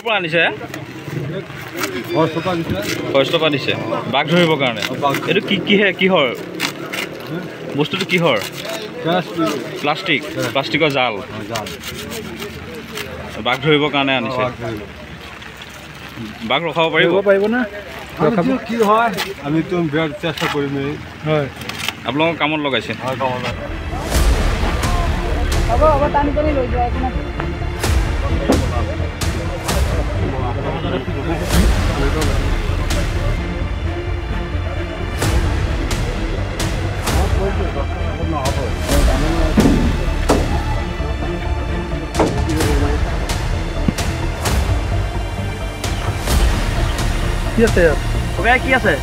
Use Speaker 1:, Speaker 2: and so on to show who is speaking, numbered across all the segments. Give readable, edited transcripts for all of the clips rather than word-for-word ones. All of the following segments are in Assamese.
Speaker 1: পৰা আনিছে ফৰেষ্টৰ পৰা দিছে বাঘ ধৰিবৰ কাৰণে এইটো কিহৰ বস্তুটো কিহৰ প্লাষ্টিকৰ জাল বাঘ ধৰিবৰ কাৰণে আনিছে বাঘ ৰখাব পাৰিব না
Speaker 2: কি হয় আমি তো বিৰাট চেষ্টা কৰিম হয়
Speaker 1: আপোনালোকৰ কামত লগাইছে
Speaker 3: কি আছে
Speaker 1: কি আছে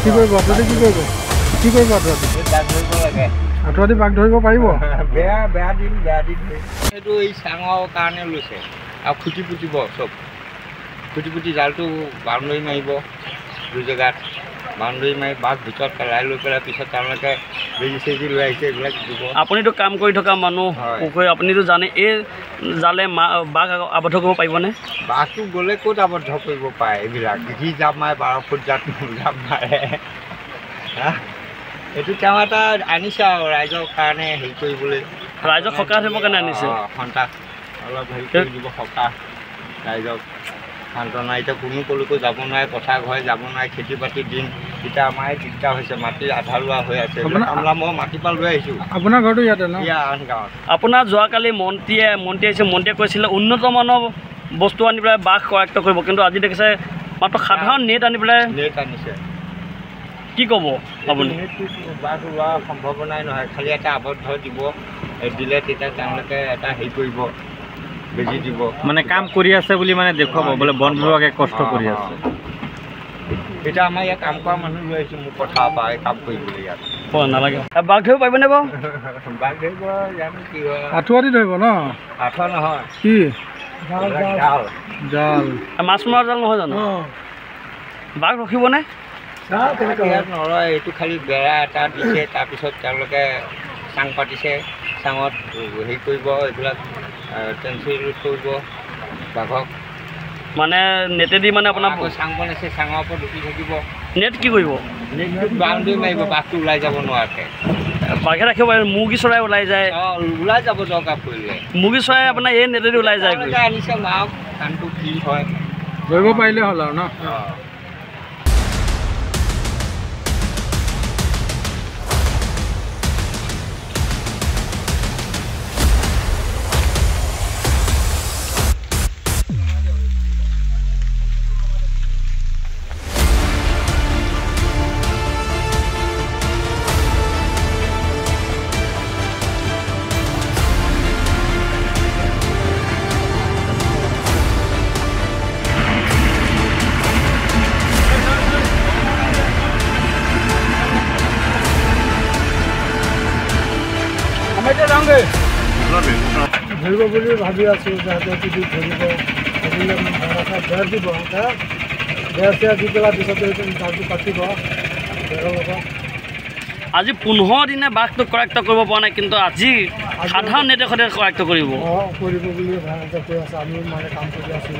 Speaker 3: কি কৰিব আপোনালোকে কি কৰিব আপোনালোকে বাঘ ধৰিব পাৰিব
Speaker 2: বেয়া দিন এইটো এই চাঙৰ কাৰণে লৈছে আৰু খুটি পুতিব চব খুটি পুতি জালটো বাউণ্ডেৰী মাৰিব দুই জেগাত বাউণ্ডেৰী মাৰি বাঘ ভিতৰত পেলাই লৈ পেলাই পিছত তেওঁলোকে বেজি চেজি লৈ আহিছে এইবিলাক দিব
Speaker 1: আপুনিতো কাম কৰি থকা মানুহ পুখুৰী আপুনিতো জানে এই জালে বাঘ আবদ্ধ কৰিব পাৰিবনে
Speaker 2: বাঘটো গ'লে ক'ত আবদ্ধ কৰিব পাৰে এইবিলাক যি জাপ মাৰে 12 ফুট জাপ মাৰে এইটো তেওঁ এটা আনিছে আৰু ৰাইজৰ কাৰণে হেৰি কৰিবলৈ
Speaker 1: ৰাইজক সকাহ দিবৰ কাৰণে আনিছে
Speaker 2: সন্তাস অলপ হেৰি কৰি দিব সকাহ ৰাইজক সান্তনা এতিয়া কোনো ক'লৈকো যাব নোৱাৰে পথাৰ ঘৰে যাব নোৱাৰে খেতি বাতি দিন এতিয়া আমাৰ দিগদাৰ হৈছে মাটি আধা ৰোৱা হৈ আছে মই মাটিপাল লৈ আহিছোঁ
Speaker 3: আপোনাৰ ঘৰটো ইয়াতে ন
Speaker 2: আন গাঁৱত
Speaker 1: আপোনাৰ যোৱাকালি মন্ত্ৰীয়ে কৈছিলে উন্নত মানৰ বস্তু আনি পেলাই বাঘ কৰায়ত্ব কৰিব কিন্তু আজি দেখিছে মাত্ৰ সাধাৰণ নেট আনি পেলাই
Speaker 2: আনিছে
Speaker 1: কি ক'ব আপুনি
Speaker 2: বাঘ ৰোৱা সম্ভাৱনাই নহয় খালি এটা আবদ্ধ দিব দিলে তেতিয়া তেওঁলোকে এটা হেৰি কৰিব বেজি দিব
Speaker 1: মানে কাম কৰি আছে বুলি মানে দেখুৱাব বোলে বন বিভাগে কষ্ট কৰি আছে
Speaker 2: এতিয়া আমাৰ ইয়াত কাম কৰা মানুহ লৈ আহিছোঁ মোৰ পথাৰৰ পৰা কাম কৰিবলৈ ইয়াত
Speaker 1: নালাগে বাঘ ধৰিব পাৰিবনে বাৰু
Speaker 2: বাঘ ধৰিব জানো কি হয়
Speaker 3: আঁঠুৱা দি ধৰিব ন
Speaker 2: আঁঠুৱা নহয়
Speaker 3: কি
Speaker 1: জাল মাছ মৰা জাল নহয় জানো বাঘ ৰখিবনে
Speaker 2: ইয়াত নৰয় এইটো খালি বেৰা এটা দিছে তাৰপিছত তেওঁলোকে চাং পাতিছে চাঙত হেৰি কৰিব এইবিলাক টেনচি ৰোধ কৰিব বাঘক
Speaker 1: মানে নেটেদি মানে আপোনাৰ
Speaker 2: চাং বনাইছে চাঙৰ ওপৰত উঠি থাকিব
Speaker 1: নেট কি কৰিব
Speaker 2: নেটটোত বাউণ্ডেৰী মাৰিব বাঘটো ওলাই যাব নোৱাৰাকৈ
Speaker 1: বাঘে ৰাখিব পাৰিব মুৰ্গী চৰাই ওলাই যায়
Speaker 2: ওলাই যাব দৰকাৰ পৰিলে
Speaker 1: মুৰ্গী চৰাই আপোনাৰ এই নেটেদি ওলাই যায়
Speaker 2: আনিছে মাওক কামটো কি হয়
Speaker 3: ধৰিব পাৰিলে হ'ল আৰু ন ধৰিব বুলি ভাবি আছোঁ যাতে যদি ধৰিব বেৰ দিব বেৰ চেৰ দি পেলাই পিছতে জালটো পাতিব
Speaker 1: আজি 15 দিনে বাঘটো কৰায়ত্ব কৰিব পৰা নাই কিন্তু আজি সাধাৰণ নেটে সৈতে কৰায়ত্ব কৰিব
Speaker 3: কৰিব বুলি কৈ আছে আমি মানে কাম কৰি আছোঁ